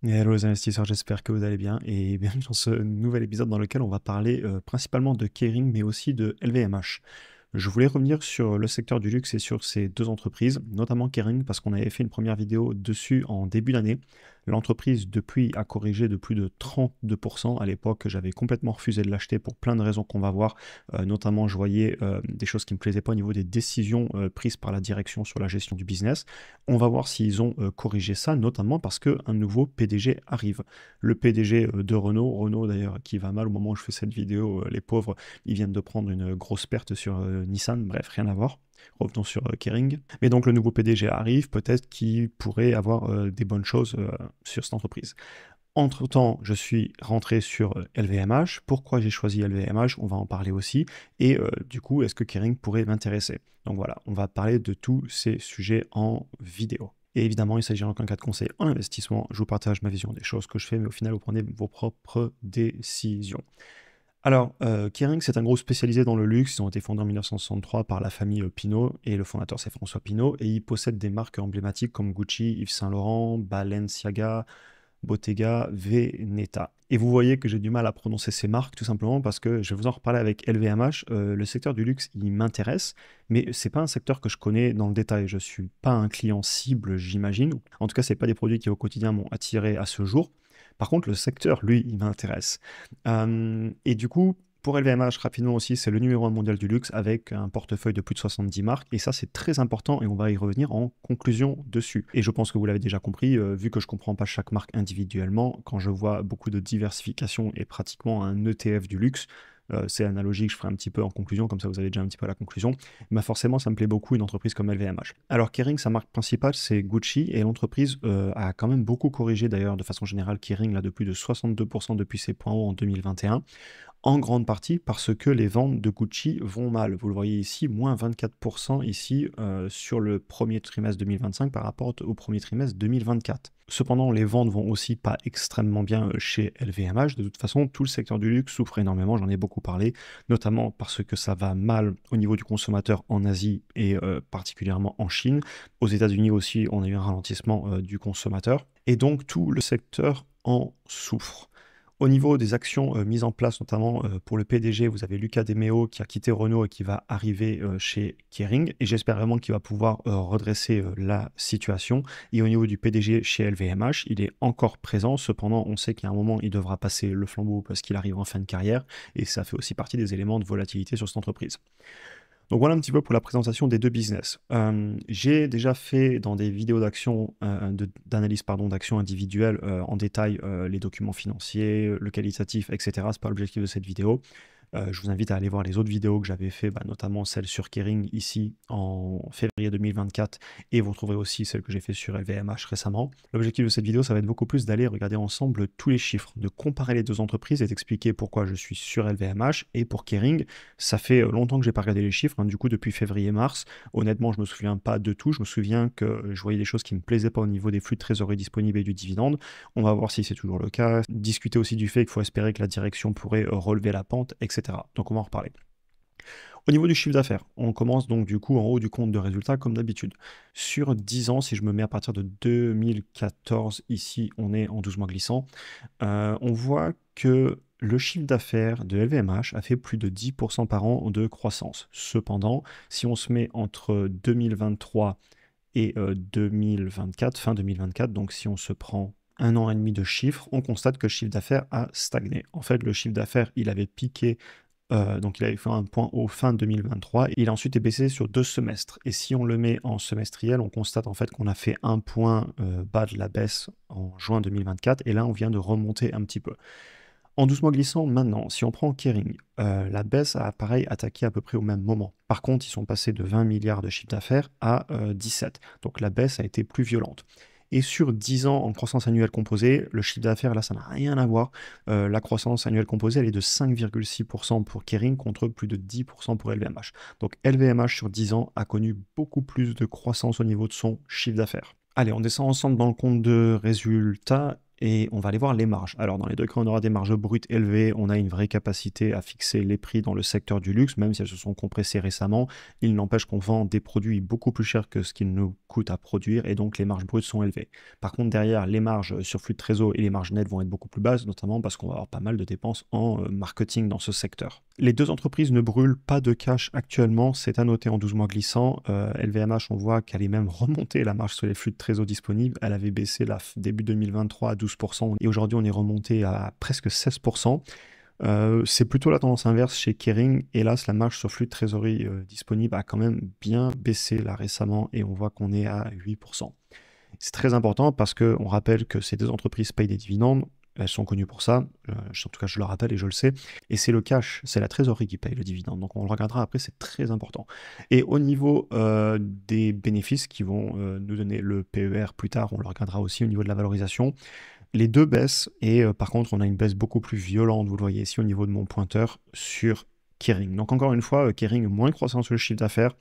Et hello les investisseurs, j'espère que vous allez bien et bienvenue dans ce nouvel épisode dans lequel on va parler principalement de Kering mais aussi de LVMH. Je voulais revenir sur le secteur du luxe et sur ces deux entreprises, notamment Kering parce qu'on avait fait une première vidéo dessus en début d'année. L'entreprise depuis a corrigé de plus de 32%. À l'époque, j'avais complètement refusé de l'acheter pour plein de raisons qu'on va voir. Notamment, je voyais des choses qui ne me plaisaient pas au niveau des décisions prises par la direction sur la gestion du business. On va voir s'ils ont corrigé ça, notamment parce qu'un nouveau PDG arrive. Le PDG de Renault, Renault d'ailleurs qui va mal au moment où je fais cette vidéo, les pauvres, ils viennent de prendre une grosse perte sur Nissan, bref, rien à voir. Revenons sur Kering. Mais donc le nouveau PDG arrive, peut-être qu'il pourrait avoir des bonnes choses sur cette entreprise. Entre-temps, je suis rentré sur LVMH. Pourquoi j'ai choisi LVMH? On va en parler aussi. Et du coup, est-ce que Kering pourrait m'intéresser? Donc voilà, on va parler de tous ces sujets en vidéo. Et évidemment, il s'agit en aucun cas de conseil en investissement. Je vous partage ma vision des choses que je fais, mais au final, vous prenez vos propres décisions. Alors, Kering, c'est un groupe spécialisé dans le luxe. Ils ont été fondés en 1963 par la famille Pinault et le fondateur, c'est François Pinault. Et ils possèdent des marques emblématiques comme Gucci, Yves Saint Laurent, Balenciaga, Bottega Veneta. Et vous voyez que j'ai du mal à prononcer ces marques tout simplement parce que je vais vous en reparler avec LVMH. Le secteur du luxe, il m'intéresse, mais c'est pas un secteur que je connais dans le détail. Je suis pas un client cible, j'imagine. En tout cas, c'est pas des produits qui au quotidien m'ont attiré à ce jour. Par contre, le secteur, lui, il m'intéresse. Et du coup, pour LVMH, rapidement aussi, c'est le numéro 1 mondial du luxe avec un portefeuille de plus de 70 marques. Et ça, c'est très important et on va y revenir en conclusion dessus. Et je pense que vous l'avez déjà compris, vu que je ne comprends pas chaque marque individuellement, quand je vois beaucoup de diversification et pratiquement un ETF du luxe, c'est analogique, je ferai un petit peu en conclusion, comme ça vous avez déjà un petit peu la conclusion, mais forcément ça me plaît beaucoup une entreprise comme LVMH. Alors Kering, sa marque principale c'est Gucci et l'entreprise a quand même beaucoup corrigé d'ailleurs de façon générale Kering là de plus de 62% depuis ses points hauts en 2021 en grande partie parce que les ventes de Gucci vont mal. Vous le voyez ici, moins 24% ici sur le premier trimestre 2025 par rapport au premier trimestre 2024. Cependant, les ventes vont aussi pas extrêmement bien chez LVMH. De toute façon, tout le secteur du luxe souffre énormément, j'en ai beaucoup parlé, notamment parce que ça va mal au niveau du consommateur en Asie et particulièrement en Chine. Aux États-Unis aussi, on a eu un ralentissement du consommateur. Et donc, tout le secteur en souffre. Au niveau des actions mises en place, notamment pour le PDG, vous avez Luca De Meo qui a quitté Renault et qui va arriver chez Kering. Et j'espère vraiment qu'il va pouvoir redresser la situation. Et au niveau du PDG chez LVMH, il est encore présent. Cependant, on sait qu'à un moment, il devra passer le flambeau parce qu'il arrive en fin de carrière. Et ça fait aussi partie des éléments de volatilité sur cette entreprise. Donc voilà un petit peu pour la présentation des deux business. J'ai déjà fait dans des vidéos d'action, d'analyse pardon, d'action individuelle en détail les documents financiers, le qualitatif, etc. C'est pas l'objectif de cette vidéo. Je vous invite à aller voir les autres vidéos que j'avais fait, notamment celle sur Kering ici en février 2024 et vous trouverez aussi celle que j'ai fait sur LVMH récemment. L'objectif de cette vidéo, ça va être beaucoup plus d'aller regarder ensemble tous les chiffres, de comparer les deux entreprises et d'expliquer pourquoi je suis sur LVMH et pour Kering. Ça fait longtemps que j'ai pas regardé les chiffres, du coup depuis février-mars. Honnêtement, je me souviens pas de tout. Je me souviens que je voyais des choses qui me plaisaient pas au niveau des flux de trésorerie disponibles et du dividende. On va voir si c'est toujours le cas. Discuter aussi du fait qu'il faut espérer que la direction pourrait relever la pente, etc. Donc on va en reparler. Au niveau du chiffre d'affaires, on commence donc du coup en haut du compte de résultats comme d'habitude. Sur 10 ans, si je me mets à partir de 2014, ici on est en 12 mois glissants, on voit que le chiffre d'affaires de LVMH a fait plus de 10% par an de croissance. Cependant, si on se met entre 2023 et 2024, fin 2024, donc si on se prend un an et demi de chiffres, on constate que le chiffre d'affaires a stagné. En fait, le chiffre d'affaires, il avait piqué, donc il avait fait un point au fin 2023, et il a ensuite été baissé sur 2 semestres. Et si on le met en semestriel, on constate en fait qu'on a fait un point bas de la baisse en juin 2024, et là on vient de remonter un petit peu. En doucement glissant, maintenant, si on prend Kering, la baisse a pareil attaqué à peu près au même moment. Par contre, ils sont passés de 20 milliards de chiffre d'affaires à 17. Donc la baisse a été plus violente. Et sur 10 ans en croissance annuelle composée, le chiffre d'affaires, là, ça n'a rien à voir. La croissance annuelle composée, elle est de 5,6% pour Kering contre plus de 10% pour LVMH. Donc LVMH sur 10 ans a connu beaucoup plus de croissance au niveau de son chiffre d'affaires. Allez, on descend ensemble dans le compte de résultats. et on va aller voir les marges. Alors dans les deux cas, on aura des marges brutes élevées, on a une vraie capacité à fixer les prix dans le secteur du luxe, même si elles se sont compressées récemment. Il n'empêche qu'on vend des produits beaucoup plus chers que ce qu'ils nous coûtent à produire, et donc les marges brutes sont élevées. Par contre, derrière, les marges sur flux de trésor et les marges nettes vont être beaucoup plus basses, notamment parce qu'on va avoir pas mal de dépenses en marketing dans ce secteur. Les deux entreprises ne brûlent pas de cash actuellement, c'est à noter en 12 mois glissants. LVMH, on voit qu'elle est même remontée la marge sur les flux de trésor disponibles. Elle avait baissé début 2023 à 12%, et aujourd'hui on est remonté à presque 16%. C'est plutôt la tendance inverse chez Kering. Hélas, la marge sur flux de trésorerie disponible a quand même bien baissé là récemment, et on voit qu'on est à 8%. C'est très important parce qu'on rappelle que ces deux entreprises payent des dividendes. Elles sont connues pour ça, en tout cas je le rappelle et je le sais, et c'est le cash, c'est la trésorerie qui paye le dividende, donc on le regardera après, c'est très important. Et au niveau des bénéfices qui vont nous donner le PER plus tard, on le regardera aussi au niveau de la valorisation, les deux baissent, et par contre on a une baisse beaucoup plus violente, vous le voyez ici au niveau de mon pointeur, sur Kering. Donc encore une fois, Kering, moins de croissance sur le chiffre d'affaires,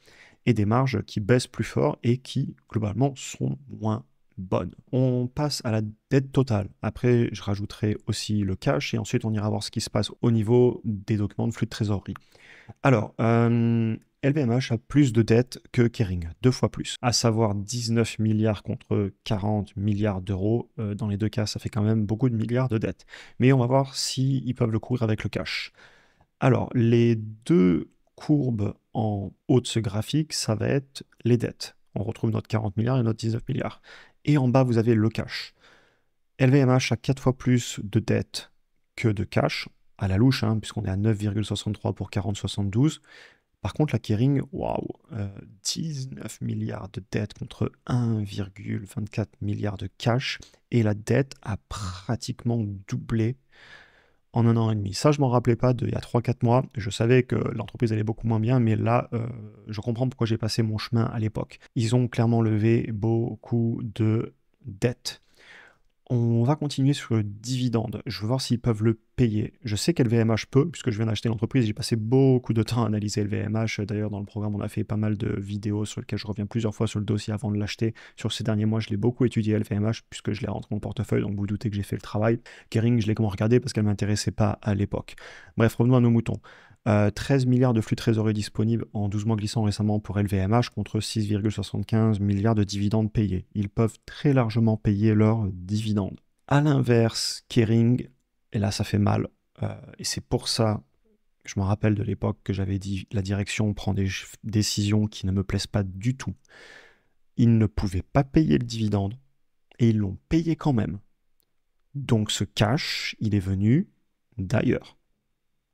et des marges qui baissent plus fort et qui globalement sont moins bonne. On passe à la dette totale. Après, je rajouterai aussi le cash et ensuite on ira voir ce qui se passe au niveau des documents de flux de trésorerie. Alors, LVMH a plus de dettes que Kering, 2 fois plus, à savoir 19 milliards contre 40 milliards d'euros. Dans les deux cas, ça fait quand même beaucoup de milliards de dettes. Mais on va voir s'ils peuvent le couvrir avec le cash. Alors, les deux courbes en haut de ce graphique, ça va être les dettes. On retrouve notre 40 milliards et notre 19 milliards. Et en bas, vous avez le cash. LVMH a 4 fois plus de dettes que de cash, à la louche, hein, puisqu'on est à 9,63 pour 40,72. Par contre, la Kering, waouh, 19 milliards de dettes contre 1,24 milliard de cash. Et la dette a pratiquement doublé en 1 an et demi. Ça, je m'en rappelais pas il y a 3-4 mois. Je savais que l'entreprise allait beaucoup moins bien, mais là, je comprends pourquoi j'ai passé mon chemin à l'époque. Ils ont clairement levé beaucoup de dettes. On va continuer sur le dividende. Je veux voir s'ils peuvent le payer. Je sais qu'LVMH peut, puisque je viens d'acheter l'entreprise. J'ai passé beaucoup de temps à analyser LVMH. D'ailleurs, dans le programme, on a fait pas mal de vidéos sur lesquelles je reviens plusieurs fois sur le dossier avant de l'acheter. Sur ces derniers mois, je l'ai beaucoup étudié LVMH, puisque je l'ai rentré dans mon portefeuille, donc vous doutez que j'ai fait le travail. Kering, je l'ai comment regardé parce qu'elle ne m'intéressait pas à l'époque. Bref, revenons à nos moutons. 13 milliards de flux de trésorerie disponibles en 12 mois glissants récemment pour LVMH contre 6,75 milliards de dividendes payés. Ils peuvent très largement payer leurs dividendes. A l'inverse, Kering, et là ça fait mal, et c'est pour ça, je me rappelle de l'époque que j'avais dit la direction prend des décisions qui ne me plaisent pas du tout. Ils ne pouvaient pas payer le dividende, et ils l'ont payé quand même. Donc ce cash, il est venu d'ailleurs.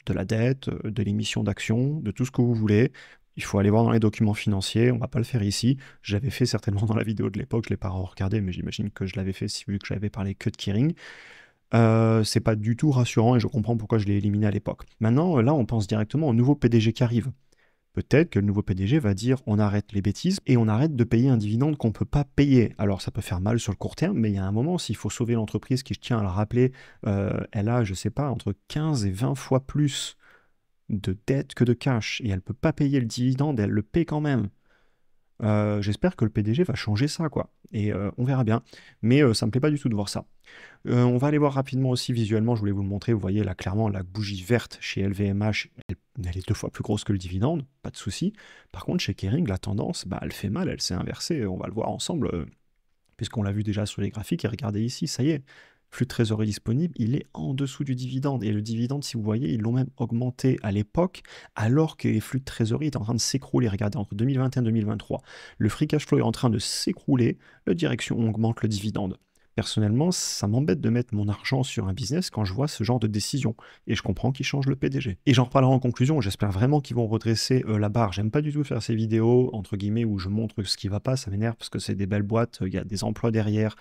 De la dette, de l'émission d'actions, de tout ce que vous voulez. Il faut aller voir dans les documents financiers, on ne va pas le faire ici. J'avais fait certainement dans la vidéo de l'époque, je ne l'ai pas regardé, mais j'imagine que je l'avais fait vu que j'avais parlé que de Kering. C'est pas du tout rassurant et je comprends pourquoi je l'ai éliminé à l'époque. Maintenant, là, on pense directement au nouveau PDG qui arrive. Peut-être que le nouveau PDG va dire on arrête les bêtises et on arrête de payer un dividende qu'on ne peut pas payer. Alors ça peut faire mal sur le court terme, mais il y a un moment, s'il faut sauver l'entreprise qui, je tiens à le rappeler, elle a, je sais pas, entre 15 et 20 fois plus de dette que de cash, et elle ne peut pas payer le dividende, elle le paie quand même. J'espère que le PDG va changer ça, quoi. Et on verra bien. Mais ça me plaît pas du tout de voir ça. On va aller voir rapidement aussi visuellement, je voulais vous le montrer. Vous voyez là clairement la bougie verte chez LVMH, elle est 2 fois plus grosse que le dividende, pas de souci. Par contre, chez Kering, la tendance, elle fait mal, elle s'est inversée. On va le voir ensemble, puisqu'on l'a vu déjà sur les graphiques. Et regardez ici, ça y est. Flux de trésorerie disponible, il est en dessous du dividende. Et le dividende, si vous voyez, ils l'ont même augmenté à l'époque, alors que les flux de trésorerie étaient en train de s'écrouler. Regardez, entre 2021 et 2023, le free cash flow est en train de s'écrouler, la direction augmente le dividende. Personnellement, ça m'embête de mettre mon argent sur un business quand je vois ce genre de décision. Et je comprends qu'ils changent le PDG. Et j'en reparlerai en conclusion, j'espère vraiment qu'ils vont redresser la barre. J'aime pas du tout faire ces vidéos, entre guillemets, où je montre ce qui va pas, ça m'énerve parce que c'est des belles boîtes, il y a des emplois derrière.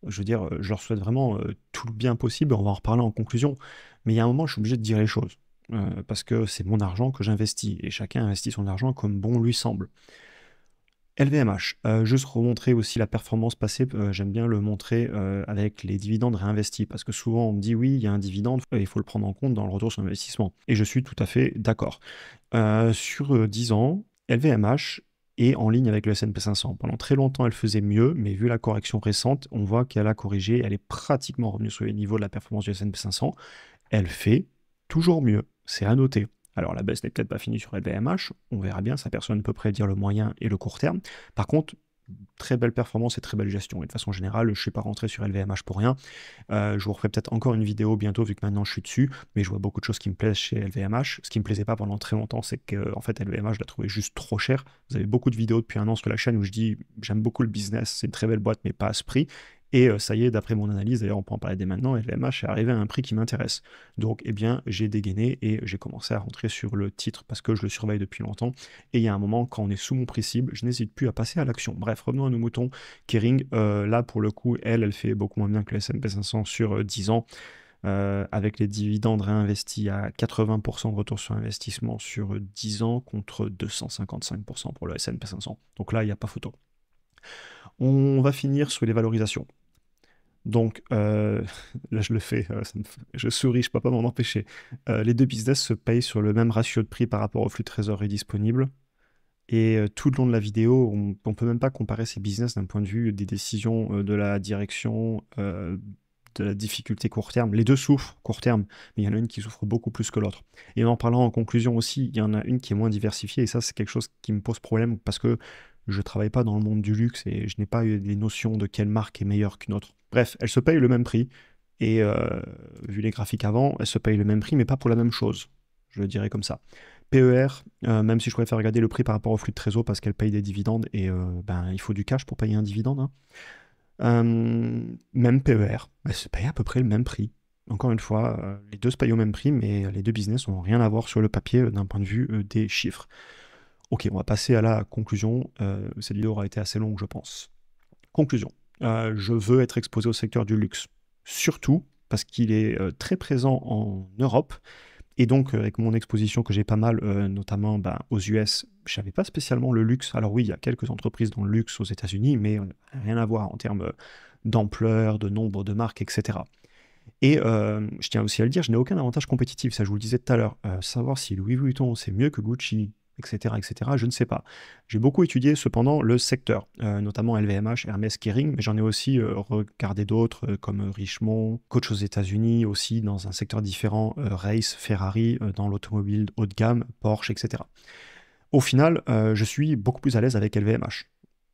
Je veux dire, je leur souhaite vraiment tout le bien possible, on va en reparler en conclusion. Mais il y a un moment, je suis obligé de dire les choses. Parce que c'est mon argent que j'investis. Et chacun investit son argent comme bon lui semble. LVMH, juste remontrer aussi la performance passée, j'aime bien le montrer avec les dividendes réinvestis. Parce que souvent on me dit oui, il y a un dividende, il faut le prendre en compte dans le retour sur investissement. Et je suis tout à fait d'accord. Sur 10 ans, LVMH et en ligne avec le S&P 500. Pendant très longtemps, elle faisait mieux, mais vu la correction récente, on voit qu'elle a corrigé, elle est pratiquement revenue sur les niveaux de la performance du S&P 500. Elle fait toujours mieux, c'est à noter. Alors la baisse n'est peut-être pas finie sur LVMH, on verra bien, ça personne ne peut prédire le moyen et le court terme. Par contre, très belle performance et très belle gestion. Et de façon générale, je ne suis pas rentré sur LVMH pour rien. Je vous referai peut-être encore une vidéo bientôt, vu que maintenant je suis dessus, mais je vois beaucoup de choses qui me plaisent chez LVMH. Ce qui ne me plaisait pas pendant très longtemps, c'est que en fait, LVMH, je la trouvais juste trop cher. Vous avez beaucoup de vidéos depuis un an sur la chaîne où je dis j'aime beaucoup le business, c'est une très belle boîte, mais pas à ce prix. Et ça y est, d'après mon analyse, d'ailleurs on peut en parler dès maintenant, LVMH est arrivé à un prix qui m'intéresse. Donc eh bien j'ai dégainé et j'ai commencé à rentrer sur le titre parce que je le surveille depuis longtemps. Et il y a un moment, quand on est sous mon prix cible, je n'hésite plus à passer à l'action. Bref, revenons à nos moutons. Kering, là pour le coup, elle fait beaucoup moins bien que le S&P 500 sur 10 ans. Avec les dividendes réinvestis à 80% de retour sur investissement sur 10 ans contre 255% pour le S&P 500. Donc là, il n'y a pas photo. On va finir sur les valorisations. Donc, là je le fais, je souris, je ne peux pas m'en empêcher. Les deux business se payent sur le même ratio de prix par rapport au flux de trésorerie disponible. Et tout le long de la vidéo, on ne peut même pas comparer ces business d'un point de vue des décisions de la direction, de la difficulté court terme. Les deux souffrent court terme, mais il y en a une qui souffre beaucoup plus que l'autre. Et en parlant en conclusion aussi, il y en a une qui est moins diversifiée, et ça c'est quelque chose qui me pose problème parce que je ne travaille pas dans le monde du luxe et je n'ai pas eu des notions de quelle marque est meilleure qu'une autre. Bref, elles se payent le même prix, et vu les graphiques avant, elles se payent le même prix, mais pas pour la même chose. Je le dirais comme ça. PER, même si je préfère regarder le prix par rapport au flux de trésor parce qu'elle paye des dividendes et ben, il faut du cash pour payer un dividende. Hein. Même PER, elle se paye à peu près le même prix. Encore une fois, les deux se payent au même prix, mais les deux business n'ont rien à voir sur le papier d'un point de vue des chiffres. Ok, on va passer à la conclusion. Cette vidéo aura été assez longue, je pense. Conclusion. Je veux être exposé au secteur du luxe, surtout parce qu'il est très présent en Europe. Et donc, avec mon exposition que j'ai pas mal, notamment aux US, je n'avais pas spécialement le luxe. Alors oui, il y a quelques entreprises dans le luxe aux États-Unis, mais rien à voir en termes d'ampleur, de nombre de marques, etc. Et je tiens aussi à le dire, je n'ai aucun avantage compétitif, ça je vous le disais tout à l'heure. Savoir si Louis Vuitton c'est mieux que Gucci, etc., je ne sais pas. J'ai beaucoup étudié cependant le secteur, notamment LVMH, Hermès, Kering, mais j'en ai aussi regardé d'autres comme Richemont, Coach aux États-Unis, aussi dans un secteur différent, Race, Ferrari, dans l'automobile haut de gamme, Porsche, etc. Au final, je suis beaucoup plus à l'aise avec LVMH.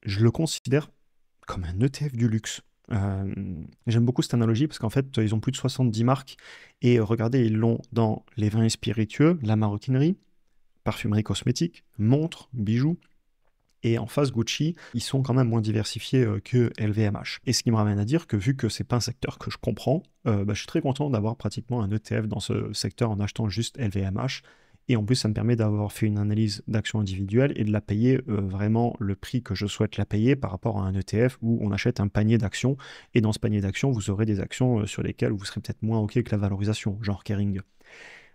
Je le considère comme un ETF du luxe. J'aime beaucoup cette analogie parce qu'en fait, ils ont plus de 70 marques et regardez, ils l'ont dans les vins et spiritueux, la maroquinerie, parfumerie cosmétique, montres, bijoux. Et en face, Gucci, ils sont quand même moins diversifiés que LVMH. Et ce qui me ramène à dire que vu que c'est pas un secteur que je comprends, je suis très content d'avoir pratiquement un ETF dans ce secteur en achetant juste LVMH. Et en plus, ça me permet d'avoir fait une analyse d'action individuelle et de la payer vraiment le prix que je souhaite la payer par rapport à un ETF où on achète un panier d'actions. Et dans ce panier d'actions, vous aurez des actions sur lesquelles vous serez peut-être moins OK que la valorisation, genre Kering.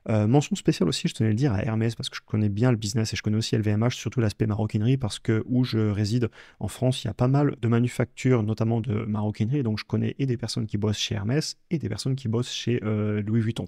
Mention spéciale aussi, je tenais à le dire, à Hermès, parce que je connais bien le business et je connais aussi LVMH, surtout l'aspect maroquinerie, parce que où je réside en France, il y a pas mal de manufactures, notamment de maroquinerie, donc je connais et des personnes qui bossent chez Hermès et des personnes qui bossent chez Louis Vuitton.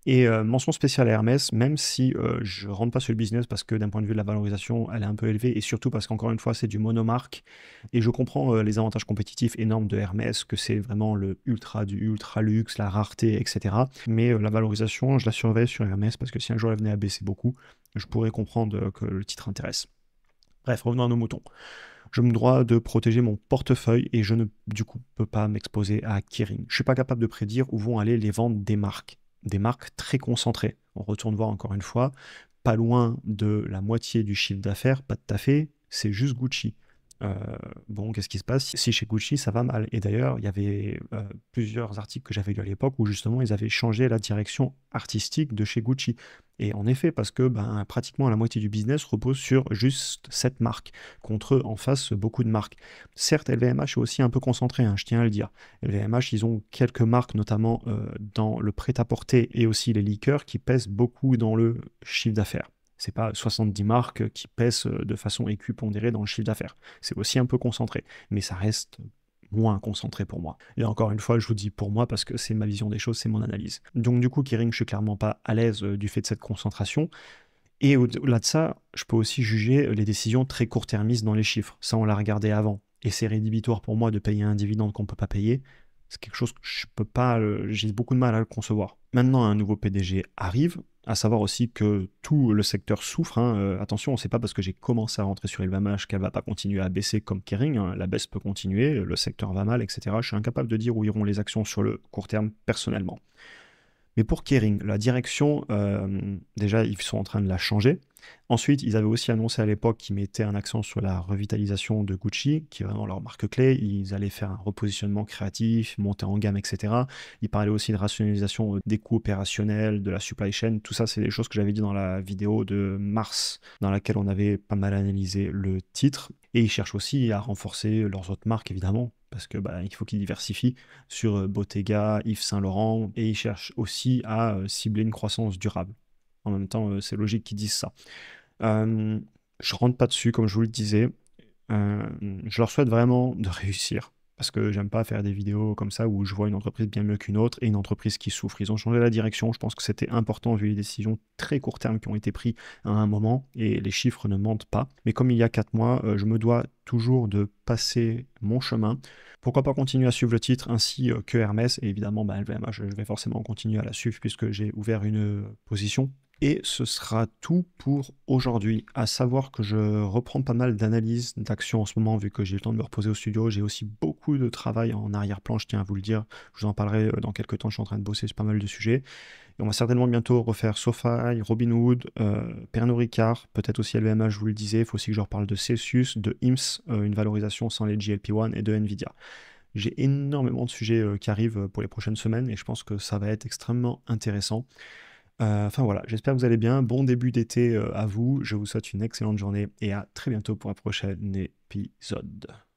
Et mention spéciale à Hermès, même si je rentre pas sur le business parce que d'un point de vue de la valorisation, elle est un peu élevée et surtout parce qu'encore une fois, c'est du monomarque. Et je comprends les avantages compétitifs énormes de Hermès, que c'est vraiment le ultra du ultra luxe, la rareté, etc. Mais la valorisation, je la surveille sur Hermès parce que si un jour elle venait à baisser beaucoup, je pourrais comprendre que le titre intéresse. Bref, revenons à nos moutons. Je me dois de protéger mon portefeuille et je ne, du coup, peux pas m'exposer à Kering. Je suis pas capable de prédire où vont aller les ventes des marques très concentrées. On retourne voir encore une fois, pas loin de la moitié du chiffre d'affaires, pas tout à fait, c'est juste Gucci. Bon, qu'est-ce qui se passe si chez Gucci ça va mal? Et d'ailleurs, il y avait plusieurs articles que j'avais lus à l'époque où justement ils avaient changé la direction artistique de chez Gucci. Et en effet, parce que pratiquement la moitié du business repose sur juste cette marque, contre en face beaucoup de marques. Certes, LVMH est aussi un peu concentré, hein, je tiens à le dire. LVMH, ils ont quelques marques, notamment dans le prêt-à-porter et aussi les liqueurs, qui pèsent beaucoup dans le chiffre d'affaires. C'est pas 70 marques qui pèsent de façon équipondérée dans le chiffre d'affaires. C'est aussi un peu concentré, mais ça reste moins concentré pour moi. Et encore une fois, je vous dis pour moi parce que c'est ma vision des choses, c'est mon analyse. Donc du coup, Kering, je suis clairement pas à l'aise du fait de cette concentration. Et au-delà de ça, je peux aussi juger les décisions très court-termistes dans les chiffres. Ça, on l'a regardé avant. Et c'est rédhibitoire pour moi de payer un dividende qu'on ne peut pas payer. C'est quelque chose que je peux pas, j'ai beaucoup de mal à le concevoir. Maintenant, un nouveau PDG arrive, à savoir aussi que tout le secteur souffre, hein. Attention, c'est pas parce que j'ai commencé à rentrer sur LVMH qu'elle va pas continuer à baisser comme Kering, hein. La baisse peut continuer, le secteur va mal, etc. Je suis incapable de dire où iront les actions sur le court terme personnellement. Mais pour Kering, la direction, déjà, ils sont en train de la changer. Ensuite, ils avaient aussi annoncé à l'époque qu'ils mettaient un accent sur la revitalisation de Gucci, qui est vraiment leur marque clé. Ils allaient faire un repositionnement créatif, monter en gamme, etc. Ils parlaient aussi de rationalisation des coûts opérationnels, de la supply chain. Tout ça, c'est des choses que j'avais dit dans la vidéo de mars, dans laquelle on avait pas mal analysé le titre. Et ils cherchent aussi à renforcer leurs autres marques, évidemment, parce que il faut qu'ils diversifient sur Bottega, Yves Saint Laurent, et ils cherchent aussi à cibler une croissance durable. En même temps, c'est logique qu'ils disent ça. Euh, je rentre pas dessus, comme je vous le disais. Je leur souhaite vraiment de réussir. Parce que j'aime pas faire des vidéos comme ça où je vois une entreprise bien mieux qu'une autre et une entreprise qui souffre. Ils ont changé la direction. Je pense que c'était important vu les décisions très court terme qui ont été prises à un moment et les chiffres ne mentent pas. Mais comme il y a 4 mois, je me dois toujours de passer mon chemin. Pourquoi pas continuer à suivre le titre ainsi que Hermès et évidemment LVMH, je vais forcément continuer à la suivre puisque j'ai ouvert une position. Et ce sera tout pour aujourd'hui. À savoir que je reprends pas mal d'analyses d'actions en ce moment, vu que j'ai le temps de me reposer au studio. J'ai aussi beaucoup de travail en arrière-plan, je tiens à vous le dire. Je vous en parlerai dans quelques temps. Je suis en train de bosser sur pas mal de sujets. Et on va certainement bientôt refaire SoFi, Robinhood, Pernod Ricard, peut-être aussi LVMH, je vous le disais. Il faut aussi que je reparle de Celsius, de IMSS, une valorisation sans les GLP-1 et de Nvidia. J'ai énormément de sujets qui arrivent pour les prochaines semaines et je pense que ça va être extrêmement intéressant. Enfin voilà, j'espère que vous allez bien. Bon début d'été à vous. Je vous souhaite une excellente journée et à très bientôt pour un prochain épisode.